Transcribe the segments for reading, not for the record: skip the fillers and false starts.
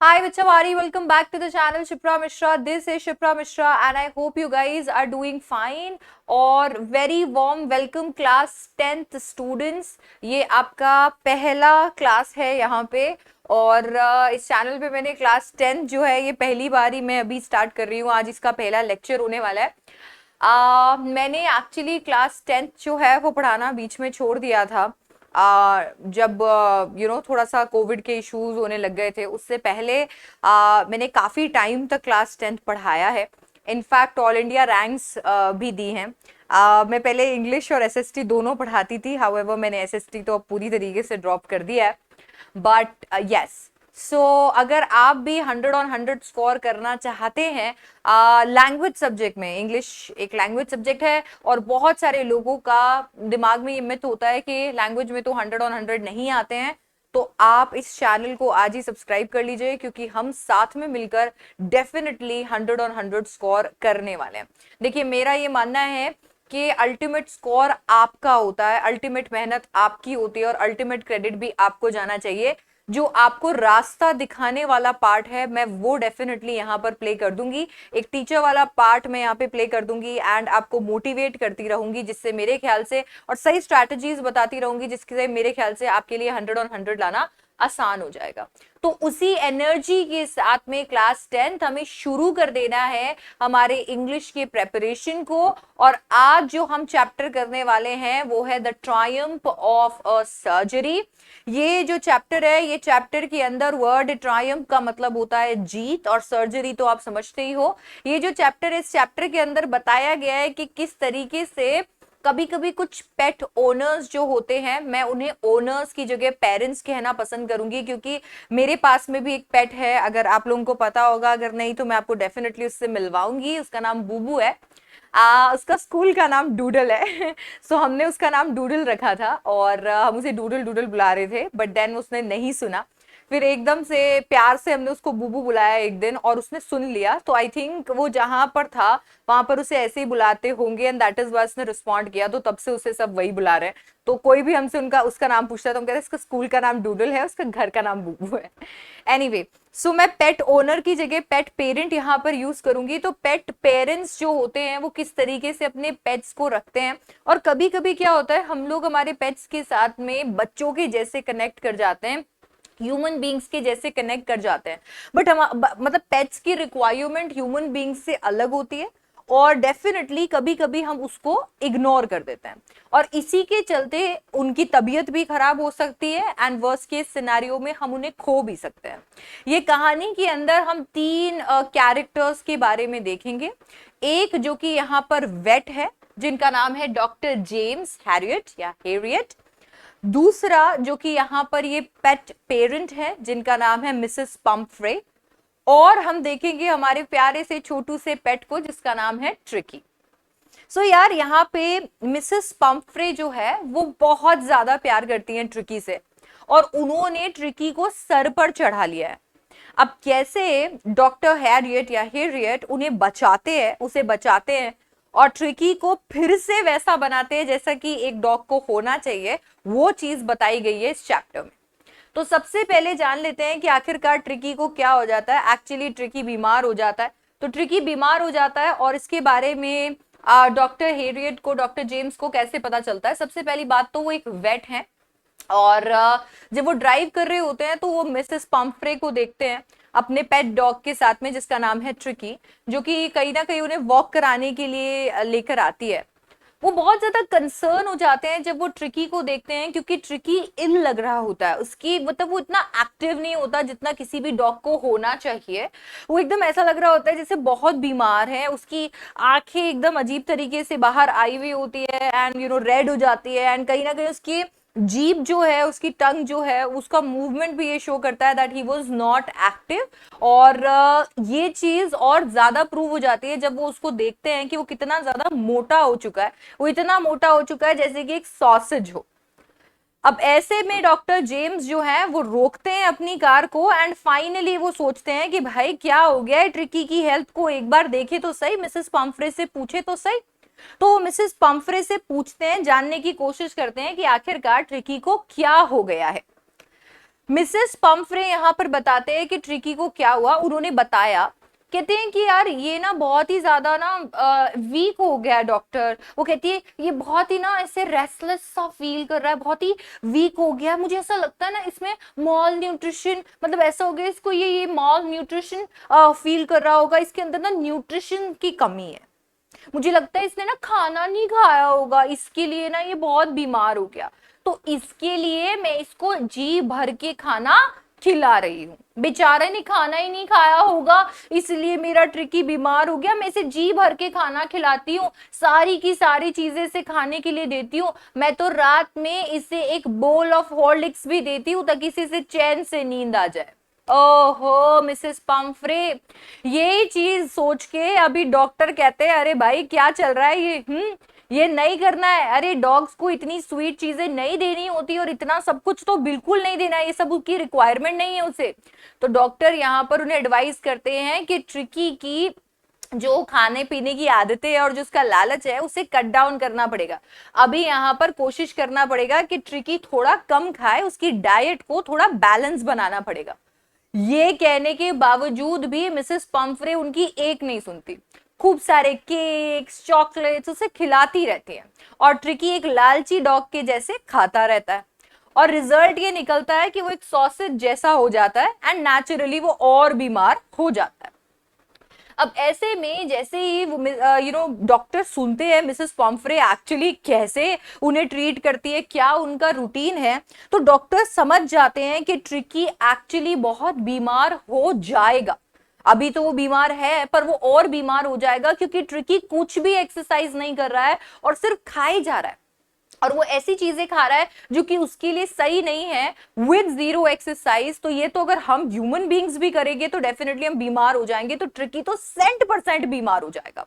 Hi Vichamari, welcome back to the channel Shipra Mishra. This is Shipra Mishra and I hope you guys are doing fine. और very warm welcome class 10th students. ये आपका पहला class है यहाँ पे और इस channel पे मैंने क्लास 10 जो है ये पहली बार ही मैं अभी स्टार्ट कर रही हूँ. आज इसका पहला लेक्चर होने वाला है. मैंने एक्चुअली क्लास 10th जो है वो पढ़ाना बीच में छोड़ दिया था. जब थोड़ा सा कोविड के इश्यूज होने लग गए थे. उससे पहले मैंने काफ़ी टाइम तक क्लास 10th पढ़ाया है. इनफैक्ट ऑल इंडिया रैंक्स भी दी हैं. मैं पहले इंग्लिश और एसएसटी दोनों पढ़ाती थी. हाउएवर मैंने एसएसटी तो अब पूरी तरीके से ड्रॉप कर दिया है. बट यस, सो अगर आप भी 100 on 100 स्कोर करना चाहते हैं लैंग्वेज सब्जेक्ट में, इंग्लिश एक लैंग्वेज सब्जेक्ट है और बहुत सारे लोगों का दिमाग में ये मिथ होता है कि लैंग्वेज में तो 100 on 100 नहीं आते हैं. तो आप इस चैनल को आज ही सब्सक्राइब कर लीजिए क्योंकि हम साथ में मिलकर डेफिनेटली 100 on 100 स्कोर करने वाले हैं. देखिए, मेरा ये मानना है कि अल्टीमेट स्कोर आपका होता है, अल्टीमेट मेहनत आपकी होती है और अल्टीमेट क्रेडिट भी आपको जाना चाहिए. जो आपको रास्ता दिखाने वाला पार्ट है मैं वो डेफिनेटली यहाँ पर प्ले कर दूंगी. एक टीचर वाला पार्ट मैं यहाँ पे प्ले कर दूंगी एंड आपको मोटिवेट करती रहूंगी जिससे मेरे ख्याल से, और सही स्ट्रैटेजीज बताती रहूंगी जिससे मेरे ख्याल से आपके लिए 100 on 100 लाना आसान हो जाएगा. तो उसी एनर्जी के साथ में क्लास 10th हमें शुरू कर देना है हमारे इंग्लिश के प्रेपरेशन को. और आज जो हम चैप्टर करने वाले हैं वो है the Triumph of a surgery. ये जो चैप्टर है, ये चैप्टर के अंदर वर्ड ट्रायम्फ का मतलब होता है जीत और सर्जरी तो आप समझते ही हो. ये जो चैप्टर है, इस चैप्टर के अंदर बताया गया है कि किस तरीके से कभी कभी कुछ पेट ओनर्स जो होते हैं, मैं उन्हें ओनर्स की जगह पेरेंट्स कहना पसंद करूंगी क्योंकि मेरे पास में भी एक पेट है. अगर आप लोगों को पता होगा, अगर नहीं तो मैं आपको डेफिनेटली उससे मिलवाऊंगी. उसका नाम बूबू है. उसका स्कूल का नाम डूडल है. सो हमने उसका नाम डूडल रखा था और हम उसे डूडल डूडल बुला रहे थे. बट देन उसने नहीं सुना. फिर एकदम से प्यार से हमने उसको बूबू बुलाया एक दिन और उसने सुन लिया. तो आई थिंक वो जहां पर था वहां पर उसे ऐसे ही बुलाते होंगे एंड दैट इज वाई उसने रिस्पॉन्ड किया. तो तब से उसे सब वही बुला रहे हैं. तो कोई भी हमसे उनका उसका नाम पूछता है तो हम कहते हैं इसका स्कूल का नाम डूडल है, उसका घर का नाम बूबू है. एनीवे, सो मैं पेट ओनर की जगह पेट पेरेंट यहाँ पर यूज करूंगी. तो पेट पेरेंट्स जो होते हैं वो किस तरीके से अपने पेट्स को रखते हैं. और कभी कभी क्या होता है, हम लोग हमारे पेट्स के साथ में बच्चों के जैसे कनेक्ट कर जाते हैं, ह्यूमन बींग्स के जैसे कनेक्ट कर जाते हैं. बट हम मतलब पेट्स की रिक्वायरमेंट ह्यूमन बींग्स से अलग होती है और डेफिनेटली कभी कभी हम उसको इग्नोर कर देते हैं और इसी के चलते उनकी तबीयत भी खराब हो सकती है एंड वर्स्ट केस सिनेरियो में हम उन्हें खो भी सकते हैं. ये कहानी के अंदर हम तीन कैरेक्टर्स के बारे में देखेंगे. एक जो कि यहाँ पर वेट है जिनका नाम है डॉक्टर जेम्स हैरियट या हेरियट. दूसरा जो कि यहां पर ये पेट पेरेंट है जिनका नाम है मिसेस पम्फ्रे. और हम देखेंगे हमारे प्यारे से छोटू से पेट को जिसका नाम है ट्रिकी. सो यार, यहाँ पे मिसेस पम्फ्रे जो है वो बहुत ज्यादा प्यार करती हैं ट्रिकी से और उन्होंने ट्रिकी को सर पर चढ़ा लिया है. अब कैसे डॉक्टर हैरियट या हेरियट उन्हें बचाते हैं, उसे बचाते हैं और ट्रिकी को फिर से वैसा बनाते हैं जैसा कि एक डॉग को होना चाहिए, वो चीज बताई गई है इस चैप्टर में. तो सबसे पहले जान लेते हैं कि आखिरकार ट्रिकी को क्या हो जाता है. एक्चुअली ट्रिकी बीमार हो जाता है. तो ट्रिकी बीमार हो जाता है और इसके बारे में डॉक्टर हेरियट को, डॉक्टर जेम्स को कैसे पता चलता है. सबसे पहली बात तो वो एक वेट है और जब वो ड्राइव कर रहे होते हैं तो वो मिसेस पम्फ्रे को देखते हैं अपने पेट डॉग के साथ में जिसका नाम है ट्रिकी, जो कि कहीं ना कहीं उन्हें वॉक कराने के लिए लेकर आती है. वो बहुत ज्यादा कंसर्न हो जाते हैं जब वो ट्रिकी को देखते हैं क्योंकि ट्रिकी इल लग रहा होता है. उसकी मतलब वो इतना एक्टिव नहीं होता जितना किसी भी डॉग को होना चाहिए. वो एकदम ऐसा लग रहा होता है जैसे बहुत बीमार है. उसकी आंखें एकदम अजीब तरीके से बाहर आई हुई होती है एंड रेड हो जाती है एंड कहीं ना कहीं उसकी जीभ जो है, उसकी टंग जो है, उसका मूवमेंट भी ये शो करता है that he was not active. और ये चीज और ज्यादा प्रूव हो जाती है जब वो उसको देखते हैं कि वो कितना ज्यादा मोटा हो चुका है. वो इतना मोटा हो चुका है जैसे कि एक सॉसेज हो. अब ऐसे में डॉक्टर जेम्स जो है वो रोकते हैं अपनी कार को एंड फाइनली वो सोचते हैं कि भाई क्या हो गया है, ट्रिकी की हेल्थ को एक बार देखे तो सही, मिसेस पम्फ्रे से पूछे तो सही. तो वो मिसेस पम्फ्रे से पूछते हैं, जानने की कोशिश करते हैं कि आखिरकार ट्रिकी को क्या हो गया है. मिसेस पम्फ्रे यहाँ पर बताते हैं कि ट्रिकी को क्या हुआ। उन्होंने बताया, कहते हैं कि यार ये ना बहुत ही ज्यादा ना वीक हो गया डॉक्टर। वो कहती है ये बहुत ही ना ऐसे रेस्टलेस सा फील कर रहा है, बहुत ही वीक हो गया, मुझे ऐसा लगता है ना इसमें मॉल न्यूट्रिशन, मतलब ऐसा हो गया इसको ये मॉल न्यूट्रिशन फील कर रहा होगा, इसके अंदर ना न्यूट्रिशन की कमी है, मुझे लगता है इसने ना खाना नहीं खाया होगा, इसके लिए ना ये बहुत बीमार हो गया, तो इसके लिए मैं इसको जी भर के खाना खिला रही हूँ। बेचारे ने खाना ही नहीं खाया होगा, इसलिए मेरा ट्रिकी बीमार हो गया, मैं इसे जी भर के खाना खिलाती हूँ, सारी की सारी चीजें इसे खाने के लिए देती हूँ, मैं तो रात में इसे एक बोल ऑफ हॉर्लिक्स भी देती हूँ ताकि इसे चैन से नींद आ जाए। ओहो मिसेस पम्फ्रे, ये चीज सोच के अभी डॉक्टर कहते हैं अरे भाई क्या चल रहा है ये नहीं करना है, अरे डॉग्स को इतनी स्वीट चीजें नहीं देनी होती और इतना सब कुछ तो बिल्कुल नहीं देना है, ये सब उसकी रिक्वायरमेंट नहीं है उसे। तो डॉक्टर यहाँ पर उन्हें एडवाइस करते हैं कि ट्रिकी की जो खाने पीने की आदतें है और जो उसका लालच है उसे कट डाउन करना पड़ेगा। अभी यहाँ पर कोशिश करना पड़ेगा कि ट्रिकी थोड़ा कम खाए, उसकी डाइट को थोड़ा बैलेंस बनाना पड़ेगा। ये कहने के बावजूद भी मिसेस पम्फ्रे उनकी एक नहीं सुनती, खूब सारे केक्स चॉकलेट्स उसे खिलाती रहती है और ट्रिकी एक लालची डॉग के जैसे खाता रहता है और रिजल्ट ये निकलता है कि वो एक सॉसेज जैसा हो जाता है एंड नेचुरली वो और बीमार हो जाता है। अब ऐसे में जैसे ही वो डॉक्टर सुनते हैं मिसेस पॉम्फ्रे एक्चुअली कैसे उन्हें ट्रीट करती है, क्या उनका रूटीन है, तो डॉक्टर समझ जाते हैं कि ट्रिकी एक्चुअली बहुत बीमार हो जाएगा। अभी तो वो बीमार है पर वो और बीमार हो जाएगा क्योंकि ट्रिकी कुछ भी एक्सरसाइज नहीं कर रहा है और सिर्फ खाए जा रहा है और वो ऐसी चीजें खा रहा है जो कि उसके लिए सही नहीं है विद जीरो एक्सरसाइज। तो ये तो अगर हम ह्यूमन बींग्स भी करेंगे तो डेफिनेटली हम बीमार हो जाएंगे, तो ट्रिकी तो 100% बीमार हो जाएगा।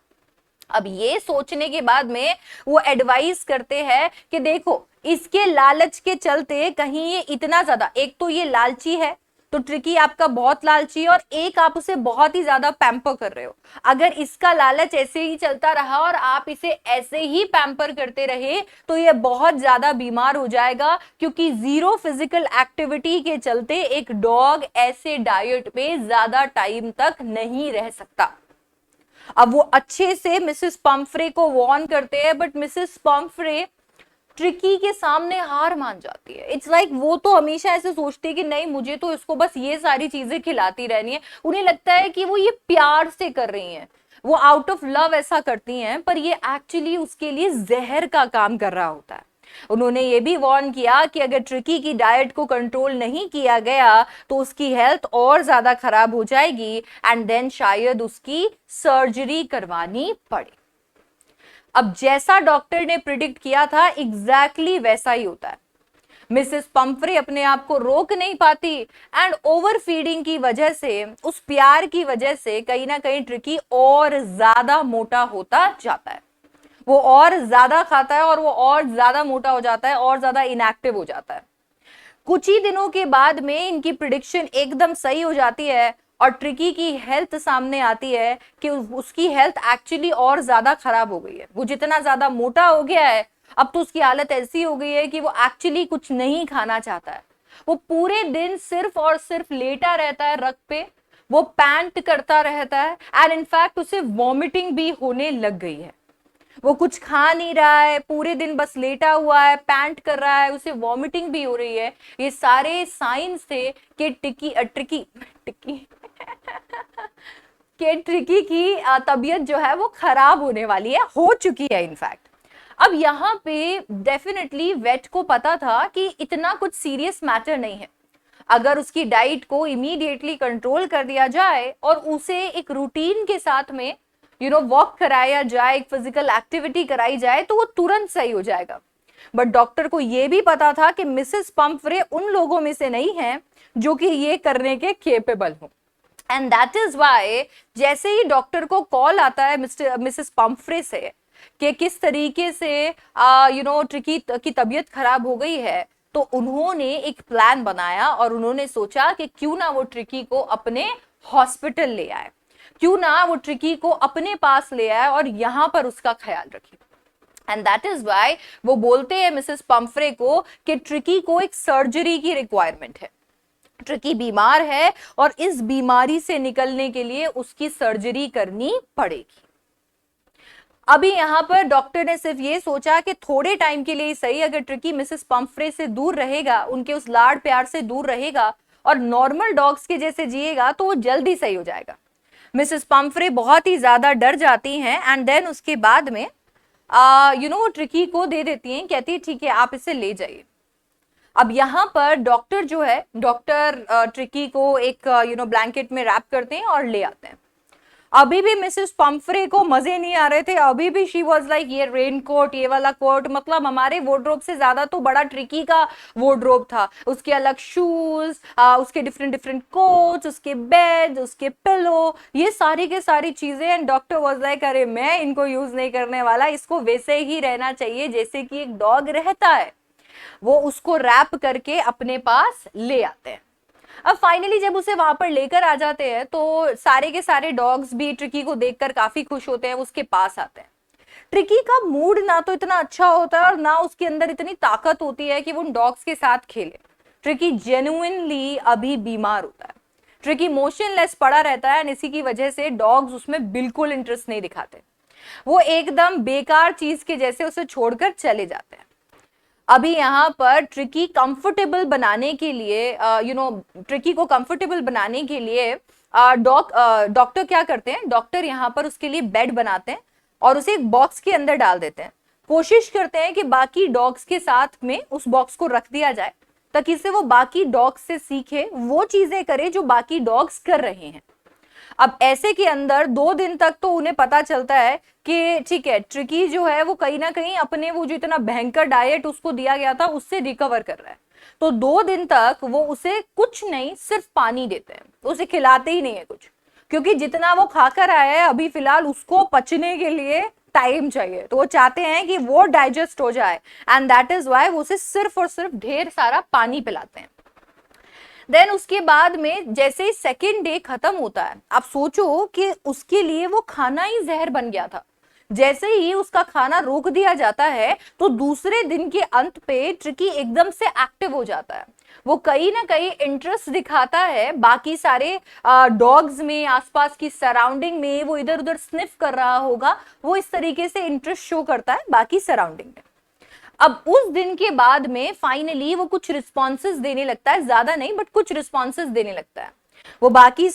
अब ये सोचने के बाद में वो एडवाइस करते हैं कि देखो इसके लालच के चलते कहीं ये इतना ज्यादा, एक तो ये लालची है तो ट्रिकी आपका बहुत लालची है और एक आप उसे बहुत ही ज्यादा पैम्पर कर रहे हो। अगर इसका लालच ऐसे ही चलता रहा और आप इसे ऐसे ही पैम्पर करते रहे तो ये बहुत ज्यादा बीमार हो जाएगा, क्योंकि जीरो फिजिकल एक्टिविटी के चलते एक डॉग ऐसे डाइट पे ज्यादा टाइम तक नहीं रह सकता। अब वो अच्छे से मिसेस पम्फ्रे को वार्न करते हैं बट मिसेस पम्फ्रे ट्रिकी के सामने हार मान जाती है। इट्स लाइक वो तो हमेशा ऐसे सोचती है कि नहीं मुझे तो इसको बस ये सारी चीजें खिलाती रहनी है, उन्हें लगता है कि वो ये प्यार से कर रही हैं, वो आउट ऑफ लव ऐसा करती हैं, पर ये एक्चुअली उसके लिए जहर का काम कर रहा होता है। उन्होंने ये भी वार्न किया कि अगर ट्रिकी की डाइट को कंट्रोल नहीं किया गया तो उसकी हेल्थ और ज्यादा खराब हो जाएगी एंड देन शायद उसकी सर्जरी करवानी पड़े। अब जैसा डॉक्टर ने प्रिडिक्ट किया था एग्जैक्टली वैसा ही होता है। मिसेस पम्फ्रे अपने आप को रोक नहीं पाती एंड ओवर फीडिंग की वजह से, उस प्यार की वजह से कहीं ना कहीं ट्रिकी और ज्यादा मोटा होता जाता है। वो और ज्यादा खाता है और वो और ज्यादा मोटा हो जाता है और ज्यादा इनएक्टिव हो जाता है। कुछ ही दिनों के बाद में इनकी प्रिडिक्शन एकदम सही हो जाती है और ट्रिकी की हेल्थ सामने आती है कि उसकी हेल्थ एक्चुअली और ज्यादा खराब हो गई है। वो जितना ज्यादा मोटा हो गया है अब तो उसकी हालत ऐसी हो गई है कि वो एक्चुअली कुछ नहीं खाना चाहता है। वो पूरे दिन सिर्फ और सिर्फ लेटा रहता है रग पे, वो पैंट करता रहता है एंड इनफैक्ट उसे वॉमिटिंग भी होने लग गई है। वो कुछ खा नहीं रहा है, पूरे दिन बस लेटा हुआ है, पैंट कर रहा है, उसे वॉमिटिंग भी हो रही है। ये सारे साइंस थे कि ट्रिकी की तबीयत जो है वो खराब होने वाली है, हो चुकी है इनफैक्ट। अब यहाँ पे डेफिनेटली वेट को पता था कि इतना कुछ सीरियस मैटर नहीं है, अगर उसकी डाइट को इमीडिएटली कंट्रोल कर दिया जाए और उसे एक रूटीन के साथ में वॉक कराया जाए, एक फिजिकल एक्टिविटी कराई जाए तो वो तुरंत सही हो जाएगा। बट डॉक्टर को यह भी पता था कि मिसेस पम्फ्रे उन लोगों में से नहीं है जो कि ये करने के केपेबल हो एंड दैट इज वाई जैसे ही डॉक्टर को कॉल आता है मिसेस पम्फ्रे से कि किस तरीके से ट्रिकी की तबीयत खराब हो गई है, तो उन्होंने एक प्लान बनाया और उन्होंने सोचा कि क्यों ना वो ट्रिकी को अपने हॉस्पिटल ले आए, क्यों ना वो ट्रिकी को अपने पास ले आए और यहां पर उसका ख्याल रखे। एंड दैट इज वाई वो बोलते हैं मिसेस पम्फ्रे को कि ट्रिकी को एक सर्जरी की रिक्वायरमेंट है। ट्रिकी बीमार है और इस बीमारी से निकलने के लिए उसकी सर्जरी करनी पड़ेगी। अभी यहाँ पर डॉक्टर ने सिर्फ ये सोचा कि थोड़े टाइम के लिए ही सही, अगर ट्रिकी मिसेस पंफ्रे से दूर रहेगा, उनके उस लाड प्यार से दूर रहेगा और नॉर्मल डॉग्स के जैसे जिएगा तो वो जल्दी सही हो जाएगा। मिसेस पंफ्रे बहुत ही ज्यादा डर जाती हैं एंड देन उसके बाद में ट्रिकी को दे देती हैं, कहती है ठीक है आप इसे ले जाइए। अब यहाँ पर डॉक्टर जो है, डॉक्टर ट्रिकी को एक ब्लैंकेट में रैप करते हैं और ले आते हैं। अभी भी मिसेस पंफ्रे को मजे नहीं आ रहे थे, अभी भी शी वाज लाइक ये रेन कोट, ये वाला कोट, मतलब हमारे वार्डरोब से ज्यादा तो बड़ा ट्रिकी का वार्डरोब था। उसके अलग शूज, उसके डिफरेंट डिफरेंट कोट्स, उसके बेड, उसके पिलो, ये सारी के सारी चीजें। एंड डॉक्टर वाज लाइक अरे मैं इनको यूज नहीं करने वाला, इसको वैसे ही रहना चाहिए जैसे कि एक डॉग रहता है। वो उसको रैप करके अपने पास ले आते हैं। अब फाइनली जब उसे वहां पर लेकर आ जाते हैं तो सारे के सारे डॉग्स भी ट्रिकी को देखकर काफी खुश होते हैं, उसके पास आते हैं। ट्रिकी का मूड ना तो इतना अच्छा होता है और ना उसके अंदर इतनी ताकत होती है कि वो उन डॉग्स के साथ खेले। ट्रिकी जेन्युइनली अभी बीमार होता है, ट्रिकी मोशनलेस पड़ा रहता है, इसी की वजह से डॉग्स उसमें बिल्कुल इंटरेस्ट नहीं दिखाते, वो एकदम बेकार चीज के जैसे उसे छोड़कर चले जाते हैं। अभी यहाँ पर ट्रिकी कंफर्टेबल बनाने के लिए ट्रिकी को कंफर्टेबल बनाने के लिए डॉक्टर क्या करते हैं, डॉक्टर यहाँ पर उसके लिए बेड बनाते हैं और उसे एक बॉक्स के अंदर डाल देते हैं। कोशिश करते हैं कि बाकी डॉग्स के साथ में उस बॉक्स को रख दिया जाए ताकि से वो बाकी डॉग्स से सीखे, वो चीजें करे जो बाकी डॉग्स कर रहे हैं। अब ऐसे के अंदर 2 दिन तक तो उन्हें पता चलता है कि ठीक है ट्रिकी जो है वो कहीं ना कहीं अपने वो जो इतना भयंकर डाइट उसको दिया गया था उससे रिकवर कर रहा है। तो 2 दिन तक वो उसे कुछ नहीं, सिर्फ पानी देते हैं, उसे खिलाते ही नहीं है कुछ, क्योंकि जितना वो खाकर आया है अभी फिलहाल उसको पचने के लिए टाइम चाहिए, तो वो चाहते हैं कि वो डाइजेस्ट हो जाए एंड दैट इज वाई वो उसे सिर्फ और सिर्फ ढेर सारा पानी पिलाते हैं। देन उसके बाद में जैसे ही सेकेंड डे खत्म होता है, आप सोचो कि उसके लिए वो खाना ही जहर बन गया था। जैसे ही उसका खाना रोक दिया जाता है तो दूसरे दिन के अंत पे ट्रिकी एकदम से एक्टिव हो जाता है। वो कहीं ना कहीं इंटरेस्ट दिखाता है बाकी सारे डॉग्स में, आसपास की सराउंडिंग में, वो इधर उधर स्निफ कर रहा होगा, वो इस तरीके से इंटरेस्ट शो करता है बाकी सराउंडिंग में। अब उस दिन के बाद में फाइनली वो कुछ रिस्पॉन्सेस देने लगता है, ज्यादा नहीं बट कुछ रिस्पॉन्सेस देने लगता है। वो बाकी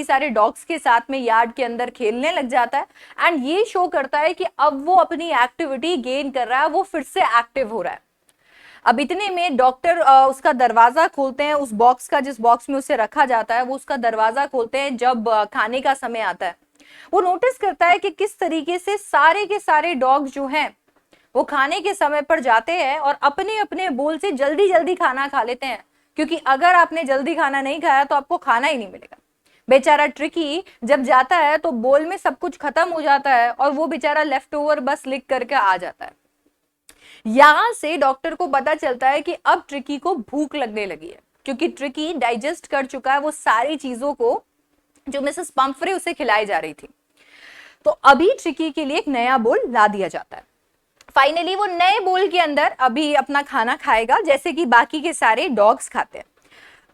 सारे डॉग्स के साथ में यार्ड के अंदर खेलने लग जाता है एंड ये शो करता है कि अब वो अपनी एक्टिविटी गेन कर रहा है, वो फिर से एक्टिव हो रहा है। अब इतने में डॉक्टर उसका दरवाजा खोलते हैं, उस बॉक्स का, जिस बॉक्स में उसे रखा जाता है, वो उसका दरवाजा खोलते हैं जब खाने का समय आता है। वो नोटिस करता है कि किस तरीके से सारे के सारे डॉग्स जो हैं वो खाने के समय पर जाते हैं और अपने अपने बोल से जल्दी जल्दी खाना खा लेते हैं, क्योंकि अगर आपने जल्दी खाना नहीं खाया तो आपको खाना ही नहीं मिलेगा। बेचारा ट्रिकी जब जाता है तो बोल में सब कुछ खत्म हो जाता है और वो बेचारा लेफ्ट ओवर बस लिख करके आ जाता है। यहां से डॉक्टर को पता चलता है कि अब ट्रिकी को भूख लगने लगी है, क्योंकि ट्रिकी डाइजेस्ट कर चुका है वो सारी चीजों को जो मिसेस पंफ्रे उसे खिलाई जा रही थी। तो अभी ट्रिकी के लिए एक नया बोल ला दिया जाता है। फाइनली वो नए बोल के अंदर अभी अपना खाना खाएगा जैसे कि बाकी के सारे डॉग्स खाते हैं।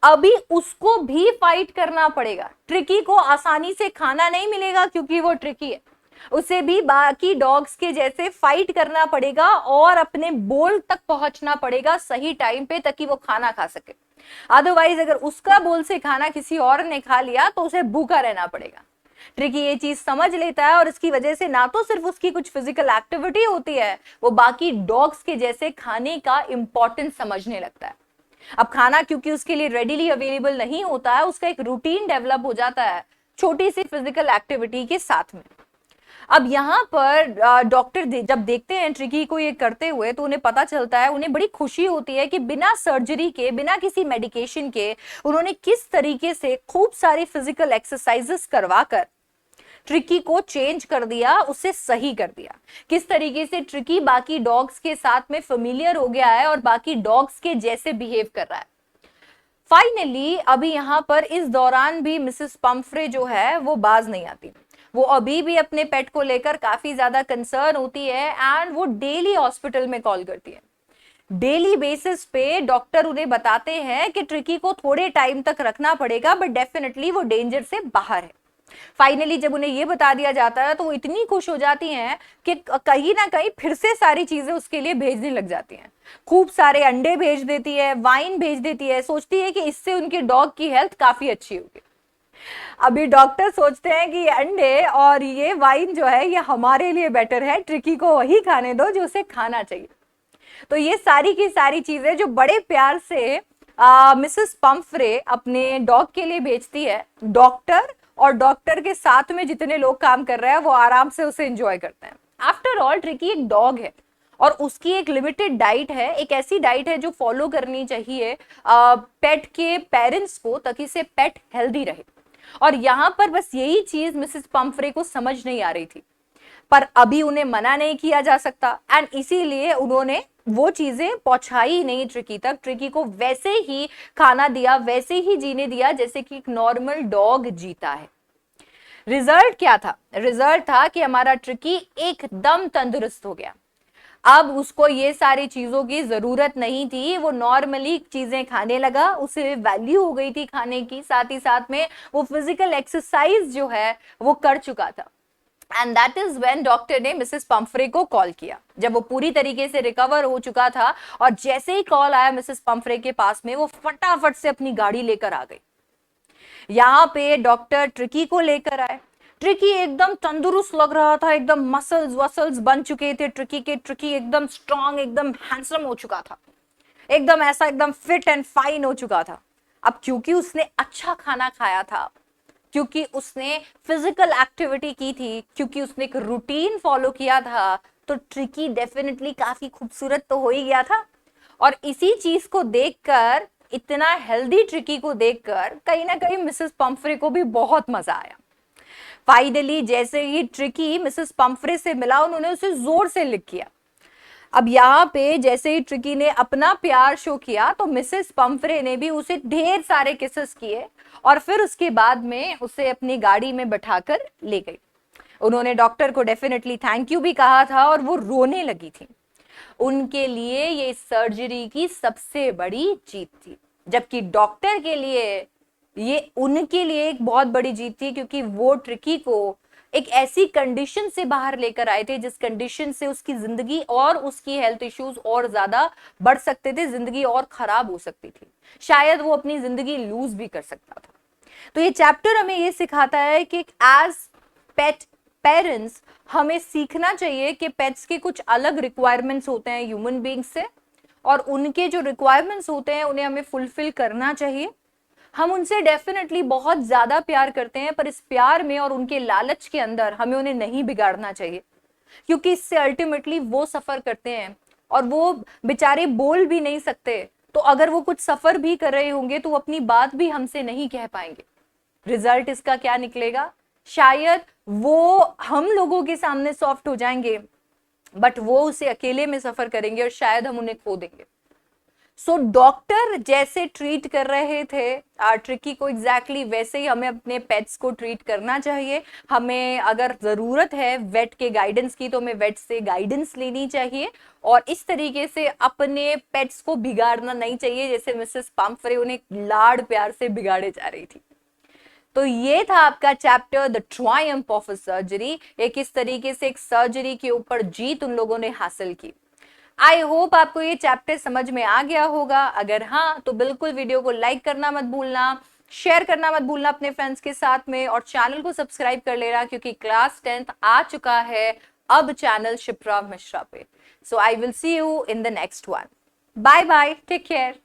अभी उसको भी फाइट करना पड़ेगा, ट्रिकी को आसानी से खाना नहीं मिलेगा क्योंकि वो ट्रिकी है, उसे भी बाकी डॉग्स के जैसे फाइट करना पड़ेगा और अपने बोल तक पहुंचना पड़ेगा सही टाइम पे ताकि वो खाना खा सके। अदरवाइज अगर उसका बोल से खाना किसी और ने खा लिया तो उसे भूखा रहना पड़ेगा। ट्रिकी ये चीज समझ लेता है और इसकी वजह से ना तो सिर्फ उसकी कुछ फिजिकल एक्टिविटी होती है, वो बाकी डॉग्स के जैसे खाने का इंपॉर्टेंस समझने लगता है। अब खाना क्योंकि उसके लिए रेडिली अवेलेबल नहीं होता है, उसका एक रूटीन डेवलप हो जाता है छोटी सी फिजिकल एक्टिविटी के साथ में। अब यहाँ पर डॉक्टर जब देखते हैं ट्रिकी को ये करते हुए तो उन्हें पता चलता है, उन्हें बड़ी खुशी होती है कि बिना सर्जरी के, बिना किसी मेडिकेशन के उन्होंने किस तरीके से खूब सारी फिजिकल एक्सरसाइजेस करवाकर ट्रिकी को चेंज कर दिया, उसे सही कर दिया। किस तरीके से ट्रिकी बाकी डॉग्स के साथ में फेमिलियर हो गया है और बाकी डॉग्स के जैसे बिहेव कर रहा है। फाइनली अभी यहाँ पर इस दौरान भी मिसेस पंफ्रे जो है वो बाज नहीं आती, वो अभी भी अपने पेट को लेकर काफी ज्यादा कंसर्न होती है एंड वो डेली हॉस्पिटल में कॉल करती है। डेली बेसिस पे डॉक्टर उन्हें बताते हैं कि ट्रिकी को थोड़े टाइम तक रखना पड़ेगा, बट डेफिनेटली वो डेंजर से बाहर है। फाइनली जब उन्हें ये बता दिया जाता है तो वो इतनी खुश हो जाती हैं कि कहीं ना कहीं फिर से सारी चीजें उसके लिए भेजने लग जाती हैं। खूब सारे अंडे भेज देती है, वाइन भेज देती है, सोचती है कि इससे उनके डॉग की हेल्थ काफी अच्छी होगी। अभी डॉक्टर सोचते हैं कि ये अंडे और ये वाइन जो है ये हमारे लिए बेटर है, ट्रिकी को वही खाने दो जो उसे खाना चाहिए। तो ये सारी की सारी चीजें जो बड़े प्यार से मिसेस पंफ्रे अपने डॉग के लिए भेजती है, डॉक्टर और डॉक्टर के साथ में जितने लोग काम कर रहे हैं वो आराम से उसे एंजॉय करते हैं। आफ्टर ऑल ट्रिकी एक डॉग है और उसकी एक लिमिटेड डाइट है, एक ऐसी डाइट है जो फॉलो करनी चाहिए पेट के पेरेंट्स को, ताकि से पेट हेल्दी रहे। और यहां पर बस यही चीज मिसेस पंफ्रे को समझ नहीं आ रही थी, पर अभी उन्हें मना नहीं किया जा सकता एंड इसीलिए उन्होंने वो चीजें पहुंचाई नहीं ट्रिकी तक। ट्रिकी को वैसे ही खाना दिया, वैसे ही जीने दिया जैसे कि एक नॉर्मल डॉग जीता है। रिजल्ट क्या था? रिजल्ट था कि हमारा ट्रिकी एकदम तंदुरुस्त हो गया। अब उसको ये सारी चीजों की जरूरत नहीं थी, वो नॉर्मली चीजें खाने लगा, उसे वैल्यू हो गई थी खाने की, साथ ही साथ में वो फिजिकल एक्सरसाइज जो है वो कर चुका था। And that is when doctor ने मिसेस पंफ्रे को कॉल किया, जब वो पूरी तरीके से रिकवर हो चुका था। और जैसे ही कॉल आया मिसेस पंफ्रे के पास में, वो फटाफट से अपनी गाड़ी लेकर आ गई। यहाँ पे डॉक्टर ट्रिकी को लेकर आए। ट्रिकी एकदम तंदुरुस्त लग रहा था, एकदम मसल्स वसल्स बन चुके थे ट्रिकी के। ट्रिकी एकदम स्ट्रांग, एकदम हैंडसम हो चुका था, एकदम ऐसा एकदम फिट एंड फाइन हो चुका था। अब क्योंकि उसने अच्छा खाना खाया था, क्योंकि उसने फिजिकल एक्टिविटी की थी, क्योंकि उसने एक रूटीन फॉलो किया था, तो ट्रिकी डेफिनेटली काफी खूबसूरत तो हो ही गया था। और इसी चीज को देखकर, इतना हेल्दी ट्रिकी को देखकर कहीं ना कहीं मिसेस पंफ्रे को भी बहुत मजा आया। फाइनली जैसे ही ट्रिकी मिसेस पंफ्रे से मिला, उन्होंने उसे जोर से लिक किया। अब यहाँ पे जैसे ही ट्रिकी ने अपना प्यार शो किया तो मिसेस पंफ्रे ने भी उसे ढेर सारे किसेस किए और फिर उसके बाद में उसे अपनी गाड़ी में बैठाकर ले गई। उन्होंने डॉक्टर को डेफिनेटली थैंक यू भी कहा था और वो रोने लगी थी। उनके लिए ये सर्जरी की सबसे बड़ी जीत थी, जबकि डॉक्टर के लिए ये उनके लिए एक बहुत बड़ी जीत थी, क्योंकि वो ट्रिकी को एक ऐसी कंडीशन से बाहर लेकर आए थे जिस कंडीशन से उसकी जिंदगी और उसकी हेल्थ इश्यूज और ज्यादा बढ़ सकते थे, जिंदगी और खराब हो सकती थी, शायद वो अपनी जिंदगी लूज भी कर सकता था। तो ये चैप्टर हमें ये सिखाता है कि एज पेट पेरेंट्स हमें सीखना चाहिए कि पेट्स के कुछ अलग रिक्वायरमेंट्स होते हैं ह्यूमन बीइंग से, और उनके जो रिक्वायरमेंट्स होते हैं उन्हें हमें फुलफिल करना चाहिए। हम उनसे डेफिनेटली बहुत ज्यादा प्यार करते हैं, पर इस प्यार में और उनके लालच के अंदर हमें उन्हें नहीं बिगाड़ना चाहिए, क्योंकि इससे अल्टीमेटली वो सफर करते हैं और वो बेचारे बोल भी नहीं सकते। तो अगर वो कुछ सफर भी कर रहे होंगे तो वो अपनी बात भी हमसे नहीं कह पाएंगे। रिजल्ट इसका क्या निकलेगा? शायद वो हम लोगों के सामने सॉफ्ट हो जाएंगे, बट वो उसे अकेले में सफर करेंगे और शायद हम उन्हें खो देंगे। सो डॉक्टर जैसे ट्रीट कर रहे थे ट्रिकी को, एग्जैक्टली वैसे ही हमें अपने पेट्स को ट्रीट करना चाहिए। हमें अगर जरूरत है वेट के गाइडेंस की तो हमें वेट से गाइडेंस लेनी चाहिए, और इस तरीके से अपने पेट्स को बिगाड़ना नहीं चाहिए जैसे मिसेस पंफ्रे उन्हें लाड़ प्यार से बिगाड़े जा रही थी। तो ये था आपका chapter the Triumph of a surgery. एक इस तरीके से एक सर्जरी के ऊपर जीत उन लोगों ने हासिल की। आई होप आपको ये चैप्टर समझ में आ गया होगा। अगर हाँ तो बिल्कुल वीडियो को लाइक करना मत भूलना, शेयर करना मत भूलना अपने फ्रेंड्स के साथ में, और चैनल को सब्सक्राइब कर लेना क्योंकि क्लास 10th आ चुका है अब चैनल शिप्रा मिश्रा पे। So I will see you in the next one. Bye bye, take care.